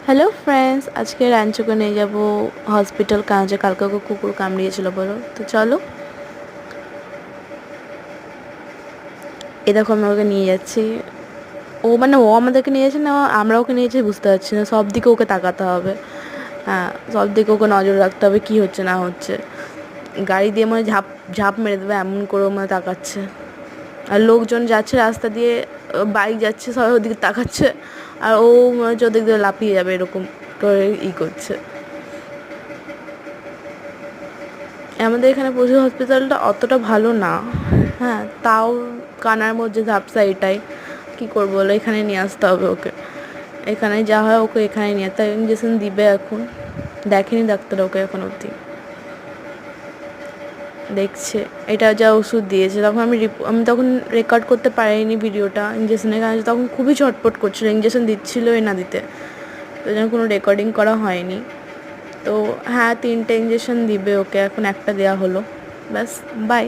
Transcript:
Hello friends, আজকে রাঞ্চুকে নিয়ে যাব হসপিটাল। কাজে কালকে ওকে কুকুর কামড়িয়েছিল বলো, তো চলো। এ দেখো আমি ওকে নিয়ে যাচ্ছি। ও আমাদেরকে নিয়ে যাচ্ছে না, আমরা ওকে নিয়েছি বুঝতে পারছি না। সব দিকে ওকে তাকাতে হবে। হ্যাঁ, সব দিকে ওকে নজর রাখতে হবে কী হচ্ছে না হচ্ছে। গাড়ি দিয়ে মনে ঝাঁপ ঝাঁপ মেরে দেবে এমন করে মনে তাকাচ্ছে। আর লোকজন যাচ্ছে রাস্তা দিয়ে, বাইক যাচ্ছে, সবাই ওদিকে তাকাচ্ছে। আর ও মনে হচ্ছে ওদিক দিয়ে লাফিয়ে যাবে এরকম করে করছে। আমাদের এখানে পশু হসপিটালটা অতটা ভালো না। হ্যাঁ, তাও কানার মধ্যে ঝাপসা, এটাই কী করবো বলো, এখানে নিয়ে আসতে হবে ওকে। এখানে যা হয় ওকে এখানে নিয়ে, তাই ইঞ্জেকশন দিবে এখন। দেখেনি ডাক্তার ওকে এখন অবধি, দেখছে এটা যা ওষুধ দিয়েছে। তখন আমি তখন রেকর্ড করতে পারিনি ভিডিওটা ইঞ্জেকশনের কারণে, তখন খুবই ছটফট করছিলো, ইঞ্জেকশন দিচ্ছিলোই না দিতে, তো জন্য কোনো রেকর্ডিং করা হয়নি। তো হ্যাঁ, 3টে ইঞ্জেকশন দিবে ওকে, এখন একটা দেওয়া হলো, ব্যাস, বাই।